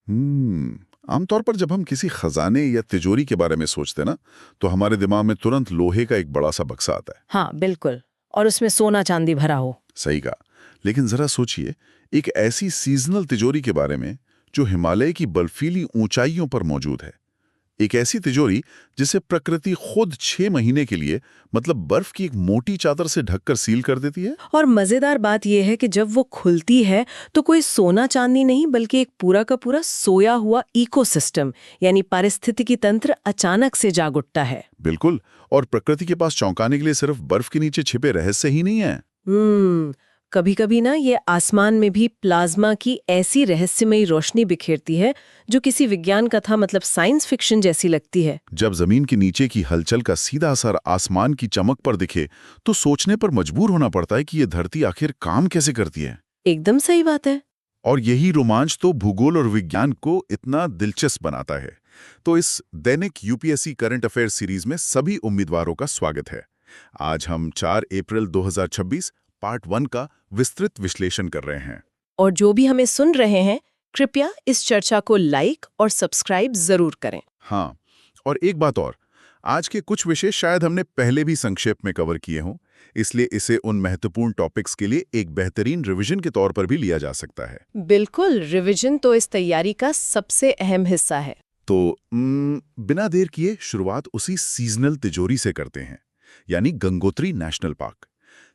आमतौर पर जब हम किसी खजाने या तिजोरी के बारे में सोचते ना, तो हमारे दिमाग में तुरंत लोहे का एक बड़ा सा बक्सा आता है। हाँ बिल्कुल। और उसमें सोना चांदी भरा हो। सही कहा। लेकिन जरा सोचिए, एक ऐसी सीजनल तिजोरी के बारे में जो हिमालय की बर्फीली ऊंचाइयों पर मौजूद है। एक ऐसी तिजोरी जिसे प्रकृति खुद 6 महीने के लिए, मतलब बर्फ की एक मोटी चादर से ढककर सील कर देती है। और मजेदार बात यह है कि जब वो खुलती है तो कोई सोना चांदी नहीं, बल्कि एक पूरा का पूरा सोया हुआ इकोसिस्टम यानी पारिस्थितिकी तंत्र अचानक से जाग उठता है। बिल्कुल। और प्रकृति के पास चौंकाने के लिए सिर्फ बर्फ के नीचे छिपे रहस्य ही नहीं है। कभी कभी ना ये आसमान में भी प्लाज्मा की ऐसी रहस्यमयी रोशनी बिखेरती है जो किसी विज्ञान कथा, मतलब साइंस फिक्शन जैसी लगती है। जब जमीन के नीचे की हलचल का सीधा असर आसमान की चमक पर दिखे, तो सोचने पर मजबूर होना पड़ता है कि ये धरती आखिर काम कैसे करती है। एकदम सही बात है। और यही रोमांच तो भूगोल और विज्ञान को इतना दिलचस्प बनाता है। तो इस दैनिक यूपीएससी करंट अफेयर सीरीज में सभी उम्मीदवारों का स्वागत है। आज हम 4 अप्रैल 2026 पार्ट 1 का विस्तृत विश्लेषण कर रहे हैं। और जो भी हमें सुन रहे हैं, कृपया इस चर्चा को लाइक और सब्सक्राइब जरूर करें। हाँ, और एक बात और, आज के कुछ विषय शायद हमने पहले भी संक्षेप में कवर किए हों, इसलिए इसे उन महत्वपूर्ण टॉपिक्स के लिए एक बेहतरीन रिवीजन के तौर पर भी लिया जा सकता है। बिल्कुल, रिवीजन तो इस तैयारी का सबसे अहम हिस्सा है। तो बिना देर किए शुरुआत उसी सीजनल तिजोरी से करते हैं, यानी गंगोत्री नेशनल पार्क।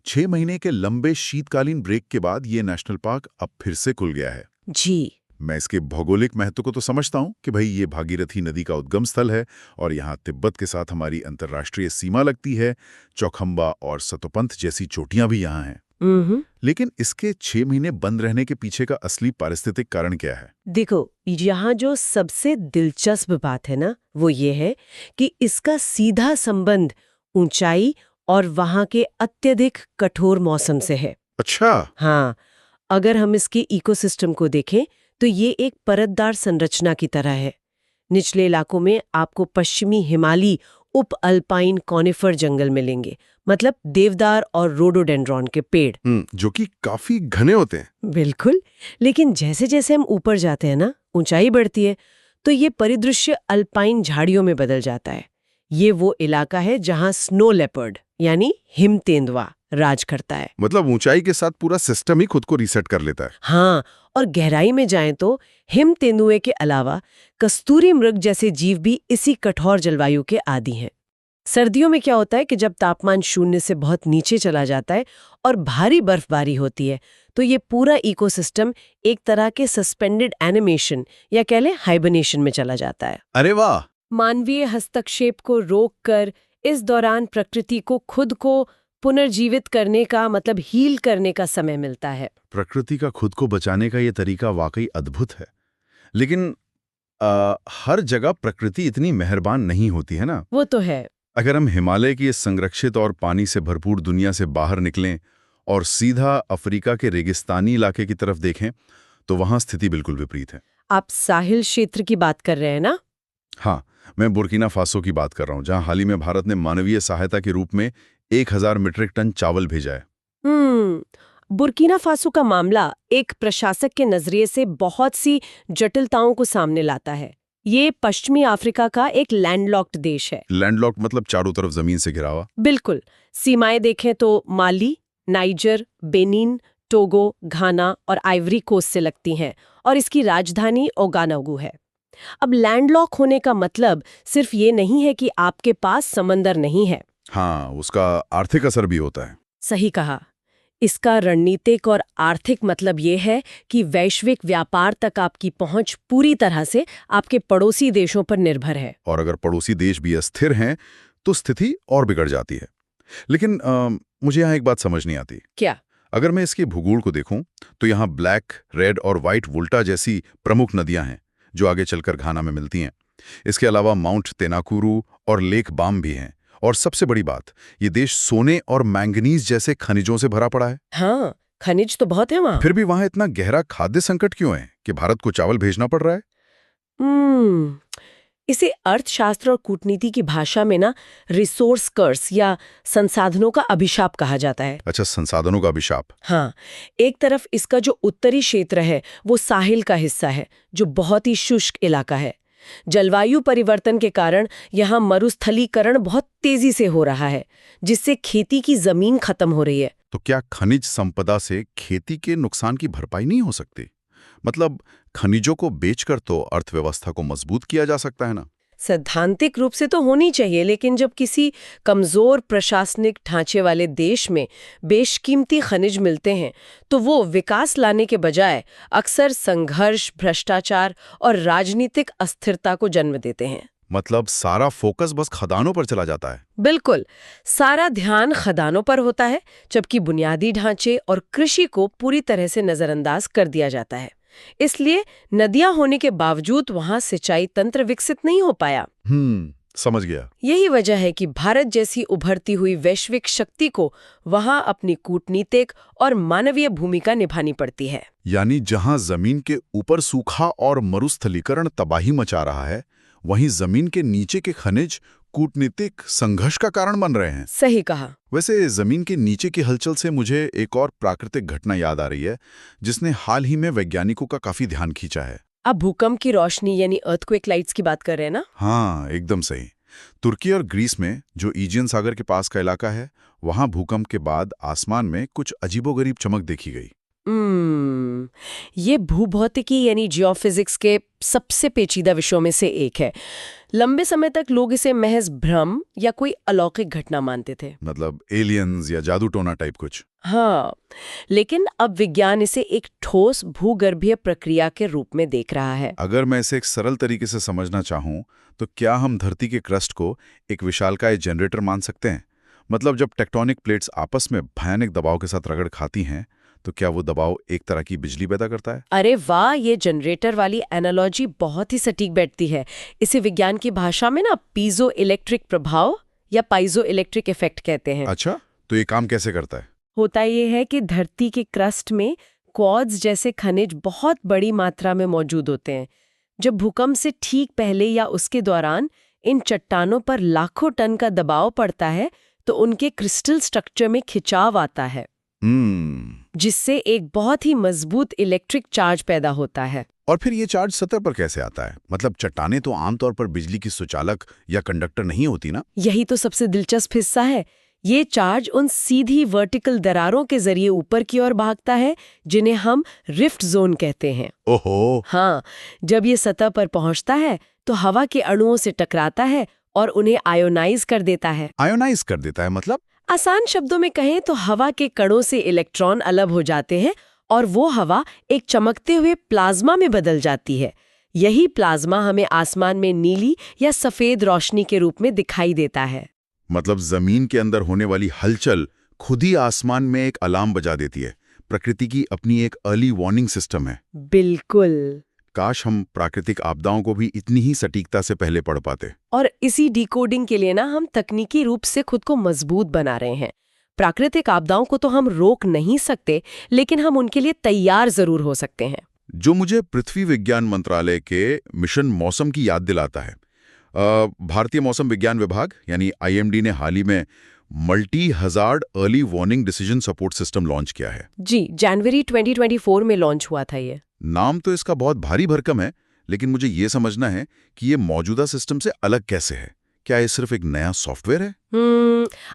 6 महीने के लंबे शीतकालीन ब्रेक के बाद ये नेशनल पार्क अब फिर से खुल गया है। जी। मैं इसके भौगोलिक महत्व को तो समझता हूँ कि भाई ये भागीरथी नदी का उद्गम स्थल है और यहाँ तिब्बत के साथ हमारी अंतर्राष्ट्रीय सीमा लगती है। चौखंबा और सतोपंथ जैसी चोटियां भी यहाँ हैं। लेकिन इसके 6 महीने बंद रहने के पीछे का असली पारिस्थितिक कारण क्या है? देखो, यहाँ जो सबसे दिलचस्प बात है ना, वो ये है कि इसका सीधा संबंध ऊंचाई और वहां के अत्यधिक कठोर मौसम से है। अच्छा। हाँ, अगर हम इसके इकोसिस्टम को देखें तो ये एक परतदार संरचना की तरह है। निचले इलाकों में आपको पश्चिमी हिमालयी उप अल्पाइन कॉनिफर जंगल मिलेंगे, मतलब देवदार और रोडोडेंड्रॉन के पेड़, जो कि काफी घने होते हैं। बिल्कुल। लेकिन जैसे जैसे हम ऊपर जाते हैं ना, ऊंचाई बढ़ती है, तो ये परिदृश्य अल्पाइन झाड़ियों में बदल जाता है। ये वो इलाका है जहां स्नो लेपर्ड यानी हिम तेंदुआ राज करता है। मतलब ऊंचाई के साथ पूरा सिस्टम ही खुद को रीसेट कर लेता है। हाँ, और गहराई में जाएं तो हिम तेंदुए के अलावा कस्तूरी मृग जैसे जीव भी इसी कठोर जलवायु के आदी हैं। सर्दियों में क्या होता है कि जब तापमान 0 से बहुत नीचे चला जाता है और भारी बर्फबारी होती है, तो ये पूरा इकोसिस्टम एक तरह के सस्पेंडेड एनिमेशन या कह लें हाइबरनेशन में चला जाता है। अरे वाह! मानवीय हस्तक्षेप को रोककर इस दौरान प्रकृति को खुद को पुनर्जीवित करने का, मतलब हील करने का समय मिलता है। प्रकृति का खुद को बचाने का ये तरीका वाकई अद्भुत है। लेकिन हर जगह प्रकृति इतनी मेहरबान नहीं होती है ना। वो तो है। अगर हम हिमालय की इस संरक्षित और पानी से भरपूर दुनिया से बाहर निकलें और सीधा अफ्रीका के रेगिस्तानी इलाके की तरफ देखें, तो वहां स्थिति बिल्कुल विपरीत है। आप साहिल क्षेत्र की बात कर रहे हैं ना? हाँ, मैं बुर्किना फासो की बात कर रहा हूँ, जहां हाल ही में भारत ने मानवीय सहायता के रूप में 1000 मीट्रिक टन चावल भेजा है। बुर्किना फासो का मामला एक प्रशासक के नजरिए से बहुत सी जटिलताओं को सामने लाता है। ये पश्चिमी अफ्रीका का एक लैंडलॉक्ड देश है। लैंडलॉक्ड मतलब चारों तरफ जमीन से घिरा हुआ। बिल्कुल। सीमाएं देखें तो माली, नाइजर, बेनिन, टोगो, घाना और आइवरी कोस्ट से लगती हैं, और इसकी राजधानी ओगानागू है। अब लैंडलॉक होने का मतलब सिर्फ ये नहीं है कि आपके पास समंदर नहीं है। हाँ, उसका आर्थिक असर भी होता है। सही कहा। इसका रणनीतिक और आर्थिक मतलब ये है कि वैश्विक व्यापार तक आपकी पहुंच पूरी तरह से आपके पड़ोसी देशों पर निर्भर है। और अगर पड़ोसी देश भी अस्थिर हैं, तो स्थिति और बिगड़ जाती है। लेकिन मुझे यहाँ एक बात समझ नहीं आती। क्या? अगर मैं इसके भूगोल को देखूं, तो यहाँ ब्लैक, रेड और व्हाइट वोल्टा जैसी प्रमुख नदियां हैं, जो आगे चलकर घाना में मिलती हैं। इसके अलावा माउंट तेनाकुरू और लेक बाम भी हैं। और सबसे बड़ी बात, ये देश सोने और मैंगनीज जैसे खनिजों से भरा पड़ा है। हाँ, खनिज तो बहुत है वहाँ। फिर भी वहाँ इतना गहरा खाद्य संकट क्यों है कि भारत को चावल भेजना पड़ रहा है? इसे अर्थशास्त्र और कूटनीति की भाषा में ना रिसोर्स कर्स या संसाधनों का अभिशाप कहा जाता है। अच्छा, संसाधनों का अभिशाप। हाँ, एक तरफ इसका जो उत्तरी क्षेत्र है वो साहिल का हिस्सा है, जो बहुत ही शुष्क इलाका है। जलवायु परिवर्तन के कारण यहाँ मरुस्थलीकरण बहुत तेजी से हो रहा है, जिससे खेती की जमीन खत्म हो रही है। तो क्या खनिज संपदा से खेती के नुकसान की भरपाई नहीं हो सकती? मतलब खनिजों को बेचकर तो अर्थव्यवस्था को मजबूत किया जा सकता है ना? सैद्धांतिक रूप से तो होनी चाहिए, लेकिन जब किसी कमजोर प्रशासनिक ढांचे वाले देश में बेशकीमती खनिज मिलते हैं तो वो विकास लाने के बजाय अक्सर संघर्ष, भ्रष्टाचार और राजनीतिक अस्थिरता को जन्म देते हैं। मतलब सारा फोकस बस खदानों पर चला जाता है। बिल्कुल, सारा ध्यान खदानों पर होता है, जबकि बुनियादी ढांचे और कृषि को पूरी तरह से नजरअंदाज कर दिया जाता है। इसलिए नदियां होने के बावजूद वहां सिंचाई तंत्र विकसित नहीं हो पाया। समझ गया। यही वजह है कि भारत जैसी उभरती हुई वैश्विक शक्ति को वहां अपनी कूटनीतिक और मानवीय भूमिका निभानी पड़ती है। यानी जहां जमीन के ऊपर सूखा और मरुस्थलीकरण तबाही मचा रहा है, वहीं जमीन के नीचे के खनिज कूटनीतिक संघर्ष का कारण बन रहे हैं। सही कहा। वैसे जमीन के नीचे की हलचल से मुझे एक और प्राकृतिक घटना याद आ रही है, जिसने हाल ही में वैज्ञानिकों का काफी ध्यान खींचा है। अब भूकंप की रोशनी यानी अर्थक्वेक लाइट्स की बात कर रहे हैं ना? हाँ, एकदम सही। तुर्की और ग्रीस में जो एजियन सागर के पास का इलाका है, वहां भूकंप के बाद आसमान में कुछ अजीबोगरीब चमक देखी गई। ये भूभौतिकी यानी जियोफिजिक्स के सबसे पेचीदा विषयों में से एक है। लंबे समय तक लोग इसे महज भ्रम या कोई अलौकिक घटना मानते थे, मतलब एलियंस या जादू टोना टाइप कुछ। हाँ, लेकिन अब विज्ञान इसे एक ठोस भूगर्भीय प्रक्रिया के रूप में देख रहा है। अगर मैं इसे एक सरल तरीके से समझना चाहूँ, तो क्या हम धरती के क्रस्ट को एक विशालकाय जनरेटर मान सकते हैं? मतलब जब टेक्टोनिक प्लेट्स आपस में भयानक दबाव के साथ रगड़ खाती हैं, तो क्या वो दबाव एक तरह की बिजली पैदा करता है? अरे वाह, ये जनरेटर वाली एनालॉजी बहुत ही सटीक बैठती है। इसे विज्ञान की भाषा में ना पीजो इलेक्ट्रिक प्रभाव या पाइजो इलेक्ट्रिक इफेक्ट कहते हैं। अच्छा, तो ये काम कैसे करता है? होता ये है कि धरती के क्रस्ट में क्वार्ट्ज जैसे खनिज बहुत बड़ी मात्रा में मौजूद होते हैं। जब भूकंप से ठीक पहले या उसके दौरान इन चट्टानों पर लाखों टन का दबाव पड़ता है, तो उनके क्रिस्टल स्ट्रक्चर में खिंचाव आता है, जिससे एक बहुत ही मजबूत इलेक्ट्रिक चार्ज पैदा होता है। और फिर ये चार्ज सतह पर कैसे आता है? मतलब चट्टानें तो आमतौर पर बिजली की सुचालक या कंडक्टर नहीं होती ना? यही तो सबसे दिलचस्प हिस्सा है। ये चार्ज उन सीधी वर्टिकल दरारों के जरिए ऊपर की ओर भागता है, जिन्हें हम रिफ्ट जोन कहते हैं। ओहो। हाँ, जब ये सतह पर पहुंचता है तो हवा के अणुओं से टकराता है और उन्हें आयोनाइज कर देता है। आयोनाइज कर देता है मतलब? आसान शब्दों में कहें तो हवा के कणों से इलेक्ट्रॉन अलग हो जाते हैं और वो हवा एक चमकते हुए प्लाज्मा में बदल जाती है। यही प्लाज्मा हमें आसमान में नीली या सफेद रोशनी के रूप में दिखाई देता है। मतलब जमीन के अंदर होने वाली हलचल खुद ही आसमान में एक अलार्म बजा देती है। प्रकृति की अपनी एक अर्ली वार्निंग सिस्टम है। बिल्कुल। काश हम प्राकृतिक आपदाओं को भी इतनी ही सटीकता से पहले पढ़ पाते। और इसी डिकोडिंग के लिए ना हम तकनीकी रूप से खुद को मजबूत बना रहे हैं। प्राकृतिक आपदाओं को तो हम रोक नहीं सकते, लेकिन हम उनके लिए तैयार जरूर हो सकते हैं। जो मुझे पृथ्वी विज्ञान मंत्रालय के मिशन मौसम की याद दिलाता है। भारतीय मौसम विज्ञान विभाग यानी IMD ने हाल ही में multi hazard early warning decision support system launch किया है। जी, जनवरी 2024 में लॉन्च हुआ था ये। नाम तो इसका बहुत भारी भरकम है, लेकिन मुझे ये समझना है कि ये मौजूदा सिस्टम से अलग कैसे है। क्या ये सिर्फ एक नया सॉफ्टवेयर है?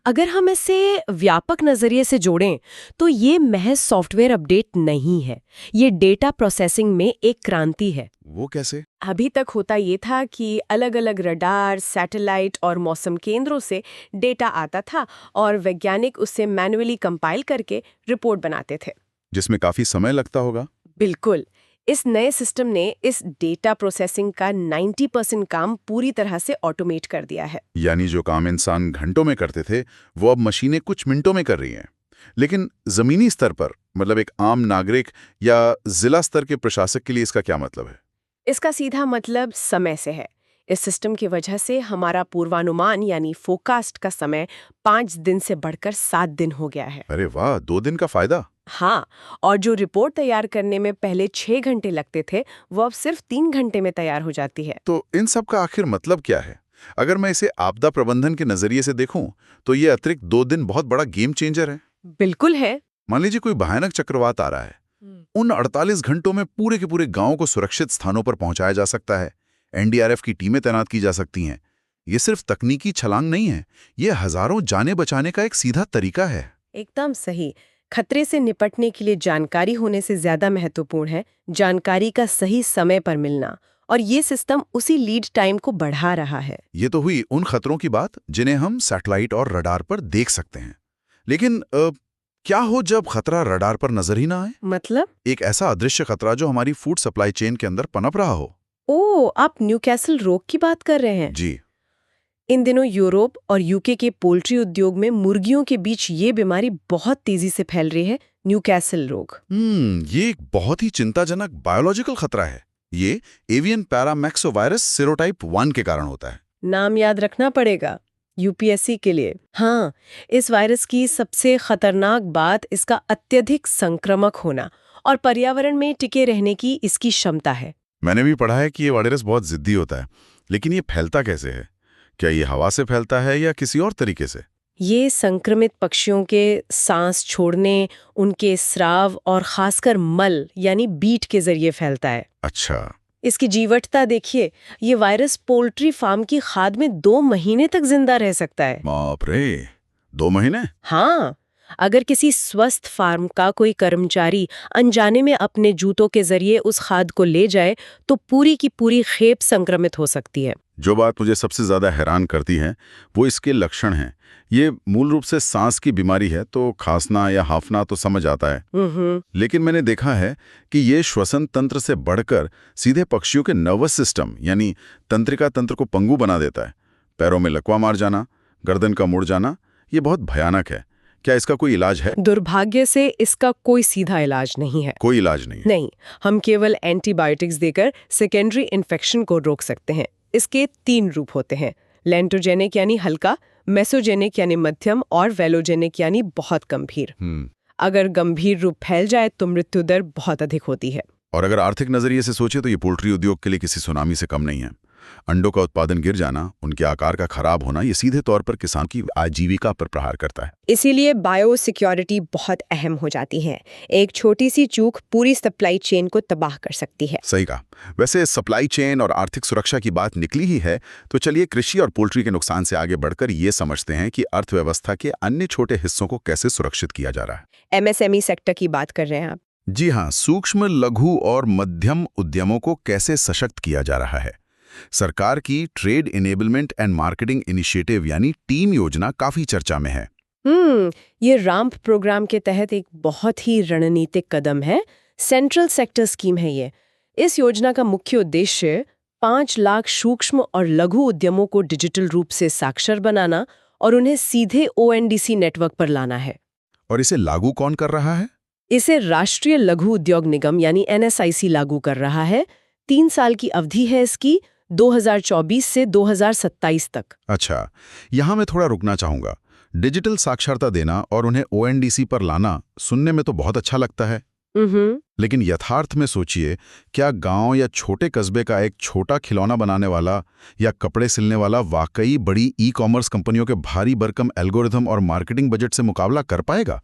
अगर हम इसे व्यापक नजरिए से जोड़ें तो ये महज सॉफ्टवेयर अपडेट नहीं है, ये डेटा प्रोसेसिंग में एक क्रांति है। वो कैसे? अभी तक होता ये था कि अलग अलग रडार, सैटेलाइट और मौसम केंद्रों से डेटा आता था और वैज्ञानिक उसे मैन्युअली कंपाइल करके रिपोर्ट बनाते थे, जिसमें काफी समय लगता होगा। बिल्कुल। इस नए सिस्टम ने इस डेटा प्रोसेसिंग का 90% काम पूरी तरह से ऑटोमेट कर दिया है। यानी जो काम इंसान घंटों में करते थे, वो अब मशीनें कुछ मिनटों में कर रही हैं। लेकिन जमीनी स्तर पर, मतलब एक आम नागरिक या जिला स्तर के प्रशासक के लिए इसका क्या मतलब है? इसका सीधा मतलब समय से है। इस सिस्टम की वजह से हमारा पूर्वानुमान यानी फोरकास्ट का समय 5 दिन से बढ़कर 7 दिन हो गया है। अरे वाह, 2 दिन का फायदा। हाँ, और जो रिपोर्ट तैयार करने में पहले 6 घंटे लगते थे, वो अब सिर्फ 3 घंटे में तैयार हो जाती है। तो इन सब का आखिर मतलब क्या है? अगर मैं इसे आपदा प्रबंधन के नजरिए से देखूं, तो ये अतिरिक्त 2 दिन बहुत बड़ा गेम चेंजर है। बिल्कुल है। मान लीजिए कोई भयानक चक्रवात आ रहा है, उन 48 घंटों में पूरे के पूरे गांव को सुरक्षित स्थानों पर पहुंचाया जा सकता है। एनडीआरएफ की टीमें तैनात की जा सकती हैं। ये सिर्फ तकनीकी छलांग नहीं है, ये हजारों जानें बचाने का एक सीधा तरीका है। एकदम सही। खतरे से निपटने के लिए जानकारी होने से ज्यादा महत्वपूर्ण है जानकारी का सही समय पर मिलना, और ये सिस्टम उसी लीड टाइम को बढ़ा रहा है। ये तो हुई उन खतरों की बात जिन्हें हम सैटेलाइट और रडार पर देख सकते हैं। लेकिन क्या हो जब खतरा रडार पर नजर ही ना आए? मतलब? एक ऐसा अदृश्य खतरा जो हमारी फूड सप्लाई चेन के अंदर पनप रहा हो। ओ, आप न्यूकैसल रोग की बात कर रहे हैं? जी। इन दिनों यूरोप और यूके के पोल्ट्री उद्योग में मुर्गियों के बीच ये बीमारी बहुत तेजी से फैल रही है, न्यूकैसल रोग। ये एक बहुत ही चिंताजनक बायोलॉजिकल खतरा है। ये एवियन पैरामैक्सोवायरस सीरोटाइप 1 के कारण होता है। नाम याद रखना पड़ेगा यूपीएससी के लिए। हाँ, इस वायरस की सबसे खतरनाक बात इसका अत्यधिक संक्रामक होना और पर्यावरण में टिके रहने की इसकी क्षमता है। मैंने भी पढ़ा है कि ये वायरस बहुत जिद्दी होता है, लेकिन ये फैलता कैसे है? क्या ये हवा से फैलता है या किसी और तरीके से? ये संक्रमित पक्षियों के सांस छोड़ने, उनके स्राव और खासकर मल यानी बीट के जरिए फैलता है। अच्छा। इसकी जीवटता देखिए, ये वायरस पोल्ट्री फार्म की खाद में 2 महीने तक जिंदा रह सकता है। बाप रे, 2 महीने? हाँ, अगर किसी स्वस्थ फार्म का कोई कर्मचारी अनजाने में अपने जूतों के जरिए उस खाद को ले जाए, तो पूरी की पूरी खेप संक्रमित हो सकती है। जो बात मुझे सबसे ज्यादा हैरान करती है वो इसके लक्षण हैं। ये मूल रूप से सांस की बीमारी है, तो खांसना या हांफना तो समझ आता है, लेकिन मैंने देखा है कि ये श्वसन तंत्र से बढ़कर सीधे पक्षियों के नर्वस सिस्टम यानी तंत्रिका तंत्र को पंगु बना देता है। पैरों में लकवा मार जाना, गर्दन का मुड़ जाना, ये बहुत भयानक है। क्या इसका कोई इलाज है? दुर्भाग्य से इसका कोई सीधा इलाज नहीं है। कोई इलाज नहीं है? नहीं, हम केवल एंटीबायोटिक्स देकर सेकेंडरी इन्फेक्शन को रोक सकते हैं। इसके 3 रूप होते हैं: लेंटोजेनिक यानी हल्का, मेसोजेनिक यानी मध्यम और वेलोजेनिक यानी बहुत गंभीर। अगर गंभीर रूप फैल जाए तो मृत्यु दर बहुत अधिक होती है। और अगर आर्थिक नजरिए से सोचे तो ये पोल्ट्री उद्योग के लिए किसी सुनामी से कम नहीं है। अंडों का उत्पादन गिर जाना, उनके आकार का खराब होना, ये सीधे तौर पर किसान की आजीविका पर प्रहार करता है। इसीलिए बायो सिक्योरिटी बहुत अहम हो जाती है। एक छोटी सी चूक पूरी सप्लाई चेन को तबाह कर सकती है। सही कहा। वैसे सप्लाई चेन और आर्थिक सुरक्षा की बात निकली ही है, तो चलिए कृषि और पोल्ट्री के नुकसान से आगे बढ़कर ये समझते हैं कि अर्थव्यवस्था के अन्य छोटे हिस्सों को कैसे सुरक्षित किया जा रहा है। एमएसएमई सेक्टर की बात कर रहे हैं आप? जी हाँ, सूक्ष्म, लघु और मध्यम उद्यमों को कैसे सशक्त किया जा रहा है। सरकार की trade enablement and marketing initiative यानी टीम योजना काफी चर्चा में है। ये राम्प प्रोग्राम के तहत एक बहुत ही रणनीतिक कदम है। सेंट्रल सेक्टर स्कीम है ये। इस योजना का मुख्य उद्देश्य 5 लाख सूक्ष्म और लघु उद्यमों को डिजिटल रूप से साक्षर बनाना और उन्हें सीधे ओएनडीसी नेटवर्क पर लाना है। और इसे लागू कौन कर रहा है? इसे राष्ट्रीय लघु उद्योग निगम यानी एनएसआईसी लागू कर रहा है। 3 साल की अवधि है इसकी, 2024 से 2027 तक। अच्छा, यहाँ मैं थोड़ा रुकना चाहूंगा। डिजिटल साक्षरता देना और उन्हें ओएनडीसी पर लाना सुनने में तो बहुत अच्छा लगता है, लेकिन यथार्थ में सोचिए, क्या गांव या छोटे कस्बे का एक छोटा खिलौना बनाने वाला या कपड़े सिलने वाला वाकई बड़ी ई कॉमर्स कंपनियों के भारी भरकम एल्गोरिथम और मार्केटिंग बजट से मुकाबला कर पाएगा?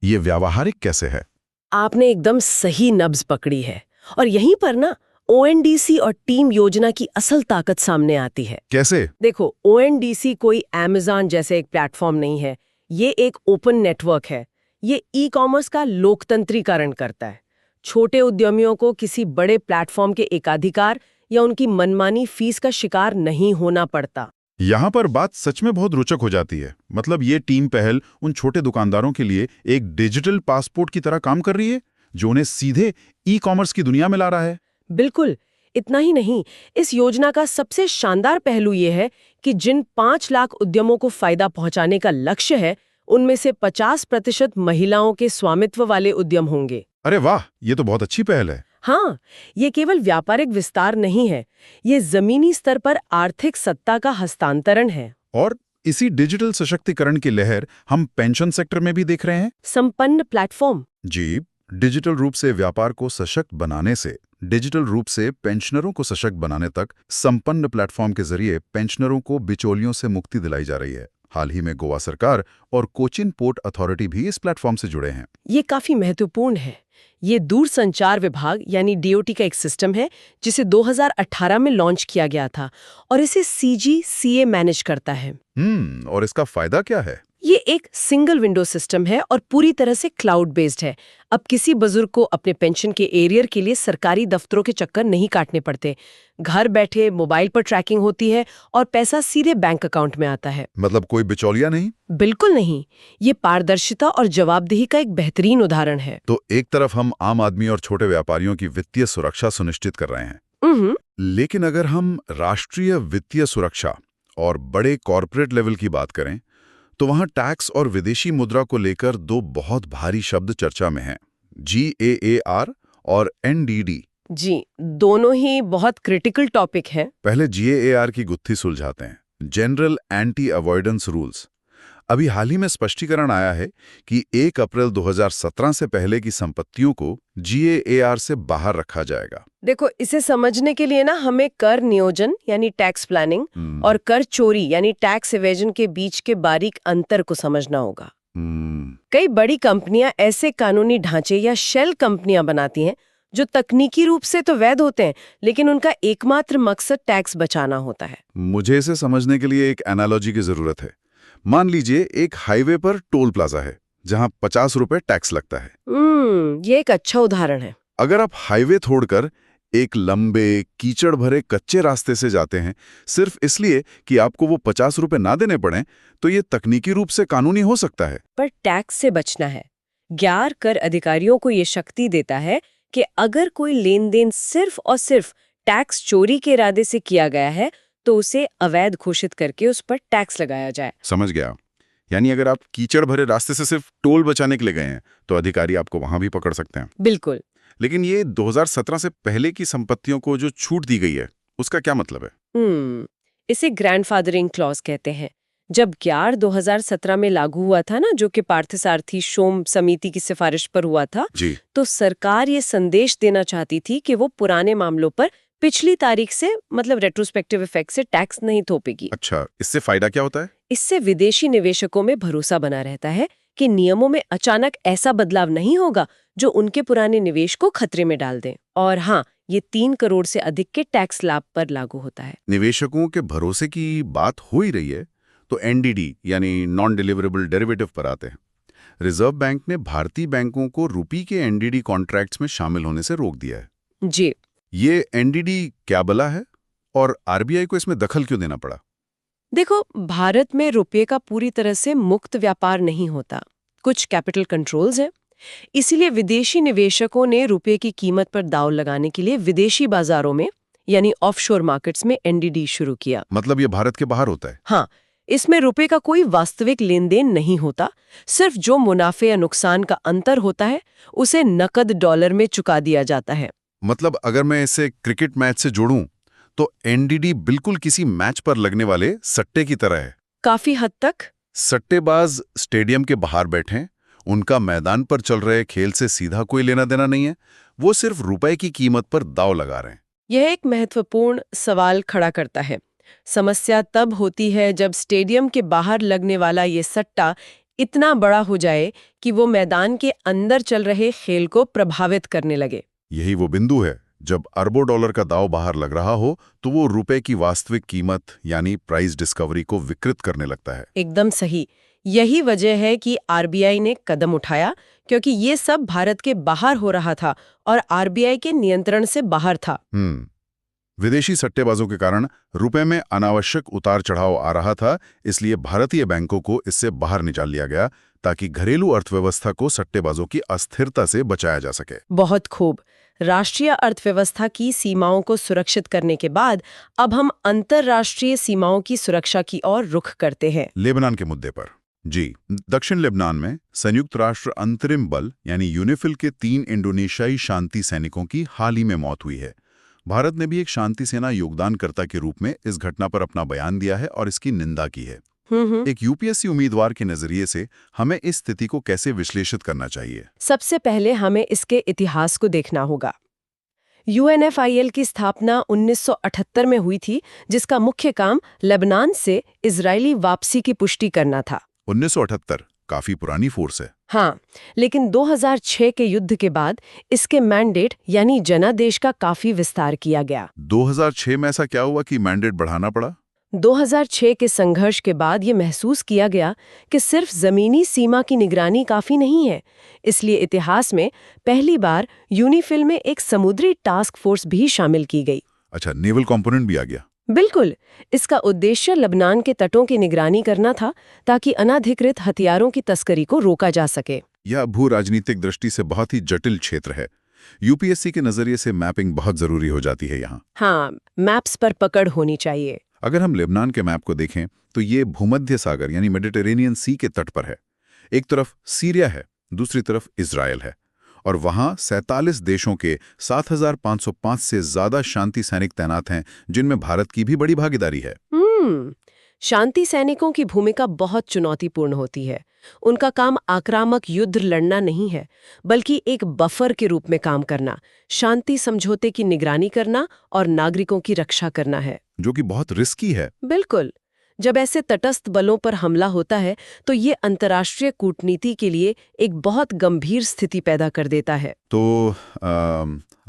ये व्यावहारिक कैसे है? आपने एकदम सही नब्ज पकड़ी है, और यहीं पर ना ओएनडीसी और टीम योजना की असल ताकत सामने आती है। कैसे? देखो, ओएनडीसी कोई अमेज़न जैसे एक प्लेटफॉर्म नहीं है, ये एक ओपन नेटवर्क है। ये ई कॉमर्स का लोकतंत्रीकरण करता है। छोटे उद्यमियों को किसी बड़े प्लेटफॉर्म के एकाधिकार या उनकी मनमानी फीस का शिकार नहीं होना पड़ता। यहाँ पर बात सच में बहुत रोचक हो जाती है। मतलब ये टीम पहल उन छोटे दुकानदारों के लिए एक डिजिटल पासपोर्ट की तरह काम कर रही है, जो उन्हें सीधे ई कॉमर्स की दुनिया में ला रहा है। बिल्कुल। इतना ही नहीं, इस योजना का सबसे शानदार पहलू ये है कि जिन 5 लाख उद्यमों को फायदा पहुंचाने का लक्ष्य है, उनमें से 50% महिलाओं के स्वामित्व वाले उद्यम होंगे। अरे वाह, ये तो बहुत अच्छी पहल है। हाँ, ये केवल व्यापारिक विस्तार नहीं है, ये जमीनी स्तर पर आर्थिक सत्ता का हस्तांतरण है। और इसी डिजिटल सशक्तिकरण की लहर हम पेंशन सेक्टर में भी देख रहे हैं। संपन्न प्लेटफॉर्म। जी, डिजिटल रूप से व्यापार को सशक्त बनाने से डिजिटल रूप से पेंशनरों को सशक्त बनाने तक संपन्न प्लेटफॉर्म के जरिए पेंशनरों को बिचौलियों से मुक्ति दिलाई जा रही है। हाल ही में गोवा सरकार और कोचिन पोर्ट अथॉरिटी भी इस प्लेटफॉर्म से जुड़े हैं। ये काफी महत्वपूर्ण है। ये दूरसंचार विभाग यानी डीओटी का एक सिस्टम है जिसे 2018 में लॉन्च किया गया था और इसे सीजीसीए मैनेज करता है। और इसका फायदा क्या है? ये एक सिंगल विंडो सिस्टम है और पूरी तरह से क्लाउड बेस्ड है। अब किसी बुजुर्ग को अपने पेंशन के एरियर के लिए सरकारी दफ्तरों के चक्कर नहीं काटने पड़ते। घर बैठे मोबाइल पर ट्रैकिंग होती है और पैसा सीधे बैंक अकाउंट में आता है। मतलब कोई बिचौलिया नहीं? बिल्कुल नहीं। ये पारदर्शिता और जवाबदेही का एक बेहतरीन उदाहरण है। तो एक तरफ हम आम आदमी और छोटे व्यापारियों की वित्तीय सुरक्षा सुनिश्चित कर रहे हैं, लेकिन अगर हम राष्ट्रीय वित्तीय सुरक्षा और बड़े कॉर्पोरेट लेवल की बात करें तो वहां टैक्स और विदेशी मुद्रा को लेकर दो बहुत भारी शब्द चर्चा में हैं, GAAP और NDD। जी, दोनों ही बहुत क्रिटिकल टॉपिक है। पहले GAAP की गुत्थी सुलझाते हैं, जनरल एंटी अवॉइडेंस रूल्स। अभी हाल ही में स्पष्टीकरण आया है कि 1 अप्रैल 2017 से पहले की संपत्तियों को GAAP से बाहर रखा जाएगा। देखो, इसे समझने के लिए ना हमें कर नियोजन यानी टैक्स प्लानिंग और कर चोरी यानी टैक्स इवेजन के बीच के बारीक अंतर को समझना होगा। कई बड़ी कंपनियां ऐसे कानूनी ढांचे या शेल कंपनियां बनाती हैं जो तकनीकी रूप से तो वैध होते हैं, लेकिन उनका एकमात्र मकसद टैक्स बचाना होता है। मुझे इसे समझने के लिए एक एनालॉजी की जरूरत है। मान लीजिए एक हाईवे पर टोल प्लाजा है जहां 50 रुपए टैक्स लगता है। ये एक अच्छा उदाहरण है। अगर आप हाईवे छोड़कर एक लंबे कीचड़ भरे कच्चे रास्ते से जाते हैं सिर्फ इसलिए कि आपको वो 50 रुपए ना देने पड़े, तो ये तकनीकी रूप से कानूनी हो सकता है। पर टैक्स से बचना है। गैर कर अधिकारियों को ये शक्ति देता है कि अगर कोई लेन देन सिर्फ और सिर्फ टैक्स चोरी के इरादे से किया गया है तो उसे अवैध घोषित करके उस पर टैक्स लगाया जाए। समझ गया। यानी अगर आप कीचड़ भरे रास्ते से सिर्फ टोल बचाने के लिए गए हैं तो अधिकारी आपको वहां भी पकड़ सकते हैं। बिल्कुल। लेकिन ये 2017 से पहले की संपत्तियों को जो छूट दी गई है उसका क्या मतलब है? इसे ग्रैंडफादरिंग क्लॉज कहते हैं। जब ग्यार 2017 में लागू हुआ था ना, जो कि पार्थसारथी शोम समिति की सिफारिश पर हुआ था, तो सरकार ये संदेश देना चाहती थी कि वो पुराने मामलों पर पिछली तारीख से मतलब रेट्रोस्पेक्टिव इफेक्ट से टैक्स नहीं थोपेगी। अच्छा, इससे फायदा क्या होता है? इससे विदेशी निवेशकों में भरोसा बना रहता है कि नियमों में अचानक ऐसा बदलाव नहीं होगा जो उनके पुराने निवेश को खतरे में डाल दे। और हाँ, ये 3 करोड़ से अधिक के टैक्स लाभ पर लागू होता है। निवेशकों के भरोसे की बात हो ही रही है तो NDD यानी नॉन डिलीवरेबल डेरिवेटिव पर आते हैं। रिजर्व बैंक ने भारतीय बैंकों को रुपी के NDD कॉन्ट्रैक्ट्स में शामिल होने से रोक दिया है। जी, ये NDD क्या बला है और RBI को इसमें दखल क्यों देना पड़ा? देखो, भारत में रुपये का पूरी तरह से मुक्त व्यापार नहीं होता। कुछ कैपिटल कंट्रोल्स हैं। इसीलिए विदेशी निवेशकों ने रुपये की कीमत पर दांव लगाने के लिए विदेशी बाजारों में यानी ऑफशोर मार्केट्स में NDD शुरू किया। मतलब ये भारत के बाहर होता है? हाँ, इसमें रुपये का कोई वास्तविक लेन देन नहीं होता। सिर्फ जो मुनाफे या नुकसान का अंतर होता है उसे नकद डॉलर में चुका दिया जाता है। मतलब अगर मैं इसे क्रिकेट मैच से जोड़ूं तो NDD बिल्कुल किसी मैच पर लगने वाले सट्टे की तरह है। काफी हद तक। सट्टेबाज स्टेडियम के बाहर बैठे, उनका मैदान पर चल रहे खेल से सीधा कोई लेना देना नहीं है, वो सिर्फ रुपए की कीमत पर दांव लगा रहे हैं। यह एक महत्वपूर्ण सवाल खड़ा करता है। समस्या तब होती है जब स्टेडियम के बाहर लगने वाला ये सट्टा इतना बड़ा हो जाए कि वो मैदान के अंदर चल रहे खेल को प्रभावित करने लगे। यही वो बिंदु है जब अरबों डॉलर का दांव बाहर लग रहा हो तो वो रुपए की वास्तविक कीमत यानी प्राइस डिस्कवरी को विकृत करने लगता है। एकदम सही। यही वजह है कि RBI ने कदम उठाया, क्योंकि ये सब भारत के बाहर हो रहा था और RBI के नियंत्रण से बाहर था। विदेशी सट्टेबाजों के कारण रुपए में अनावश्यक उतार चढ़ाव आ रहा था, इसलिए भारतीय बैंकों को इससे बाहर निकाल लिया गया ताकि घरेलू अर्थव्यवस्था को सट्टेबाजों की अस्थिरता से बचाया जा सके। बहुत खूब। राष्ट्रीय अर्थव्यवस्था की सीमाओं को सुरक्षित करने के बाद अब हम अंतर्राष्ट्रीय सीमाओं की सुरक्षा की ओर रुख करते हैं। लेबनान के मुद्दे पर। जी, दक्षिण लेबनान में संयुक्त राष्ट्र अंतरिम बल यानी यूनिफिल के 3 इंडोनेशियाई शांति सैनिकों की हाल ही में मौत हुई है। भारत ने भी एक शांति सेना योगदानकर्ता के रूप में इस घटना पर अपना बयान दिया है और इसकी निंदा की है। एक यूपीएससी उम्मीदवार के नजरिए से हमें इस स्थिति को कैसे विश्लेषित करना चाहिए? सबसे पहले हमें इसके इतिहास को देखना होगा। यूएनएफआईएल की स्थापना 1978 में हुई थी, जिसका मुख्य काम लेबनान से इजरायली वापसी की पुष्टि करना था। 1978 काफी पुरानी फोर्स है। हाँ, लेकिन 2006 के युद्ध के बाद इसके मैंडेट यानी जनादेश का काफी विस्तार किया गया। 2006 में ऐसा क्या हुआ कि मैंडेट बढ़ाना पड़ा? 2006 के संघर्ष के बाद ये महसूस किया गया कि सिर्फ जमीनी सीमा की निगरानी काफी नहीं है। इसलिए इतिहास में पहली बार यूनिफिल में एक समुद्री टास्क फोर्स भी शामिल की गई। अच्छा, नेवल कंपोनेंट भी आ गया। बिल्कुल। इसका उद्देश्य लेबनान के तटों की निगरानी करना था, ताकि अनाधिकृत हथियारों की तस्करी को रोका जा सके। यह भू राजनीतिक दृष्टि से बहुत ही जटिल क्षेत्र है। यूपीएससी के नजरिए से मैपिंग बहुत जरूरी हो जाती है यहाँ। हाँ, मैप्स पर पकड़ होनी चाहिए। अगर हम लेबनान के मैप को देखें तो ये भूमध्य सागर यानी मेडिटेरेनियन सी के तट पर है। एक तरफ सीरिया है, दूसरी तरफ इजरायल है, और वहां 47 देशों के 7,505 से ज्यादा शांति सैनिक तैनात हैं, जिनमें भारत की भी बड़ी भागीदारी है। शांति सैनिकों की भूमिका बहुत चुनौतीपूर्ण होती है। उनका काम आक्रामक युद्ध लड़ना नहीं है, बल्कि एक बफर के रूप में काम करना, शांति समझौते की निगरानी करना और नागरिकों की रक्षा करना है, जो कि बहुत रिस्की है। बिल्कुल। जब ऐसे तटस्थ बलों पर हमला होता है तो ये अंतर्राष्ट्रीय कूटनीति के लिए एक बहुत गंभीर स्थिति पैदा कर देता है। तो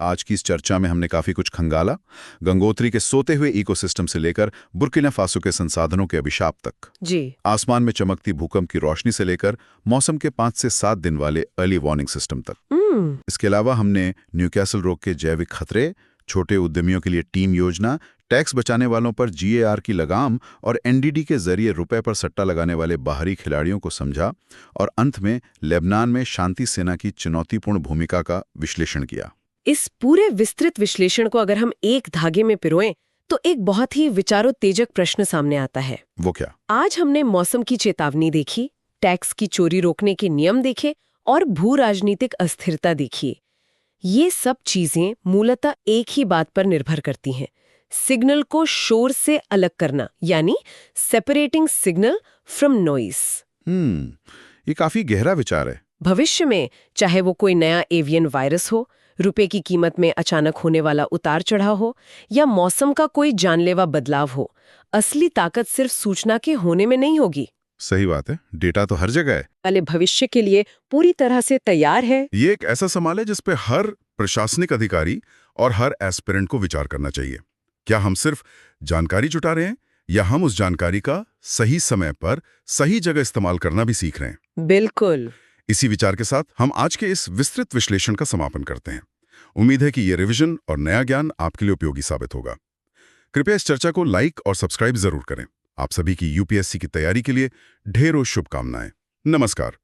आज की इस चर्चा में हमने काफी कुछ खंगाला, गंगोत्री के सोते हुए इकोसिस्टम से लेकर बुर्किना फासो के संसाधनों के अभिशाप तक, जी, आसमान में चमकती भूकंप की रोशनी से लेकर मौसम के 5 से 7 दिन वाले अर्ली वार्निंग सिस्टम तक। इसके अलावा हमने न्यूकैसल रोग के जैविक खतरे, छोटे उद्यमियों के लिए टीम योजना, टैक्स बचाने वालों पर जीएआर की लगाम और एनडीडी के जरिए रुपए पर सट्टा लगाने वाले बाहरी खिलाड़ियों को समझा, और अंत में लेबनान में शांति सेना की चुनौतीपूर्ण भूमिका का विश्लेषण किया। इस पूरे विस्तृत विश्लेषण को अगर हम एक धागे में पिरोएं तो एक बहुत ही विचारोत्तेजक प्रश्न सामने आता है। वो क्या? आज हमने मौसम की चेतावनी देखी, टैक्स की चोरी रोकने के नियम देखे और भू राजनीतिक अस्थिरता देखी। ये सब चीजें मूलतः एक ही बात पर निर्भर करती हैं, सिग्नल को शोर से अलग करना, यानी सेपरेटिंग सिग्नल फ्रॉम नॉइस। ये काफी गहरा विचार है। भविष्य में चाहे वो कोई नया एवियन वायरस हो, रुपए की कीमत में अचानक होने वाला उतार चढ़ाव हो, या मौसम का कोई जानलेवा बदलाव हो, असली ताकत सिर्फ सूचना के होने में नहीं होगी। सही बात है, डेटा तो हर जगह है। वाले भविष्य के लिए पूरी तरह से तैयार है। ये एक ऐसा सवाल है जिस पे हर प्रशासनिक अधिकारी और हर एस्पिरेंट को विचार करना चाहिए। क्या हम सिर्फ जानकारी जुटा रहे हैं, या हम उस जानकारी का सही समय पर सही जगह इस्तेमाल करना भी सीख रहे हैं? बिल्कुल। इसी विचार के साथ हम आज के इस विस्तृत विश्लेषण का समापन करते हैं। उम्मीद है कि ये रिवीजन और नया ज्ञान आपके लिए उपयोगी साबित होगा। कृपया इस चर्चा को लाइक और सब्सक्राइब जरूर करें। आप सभी की यूपीएससी की तैयारी के लिए ढेरों शुभकामनाएं। नमस्कार।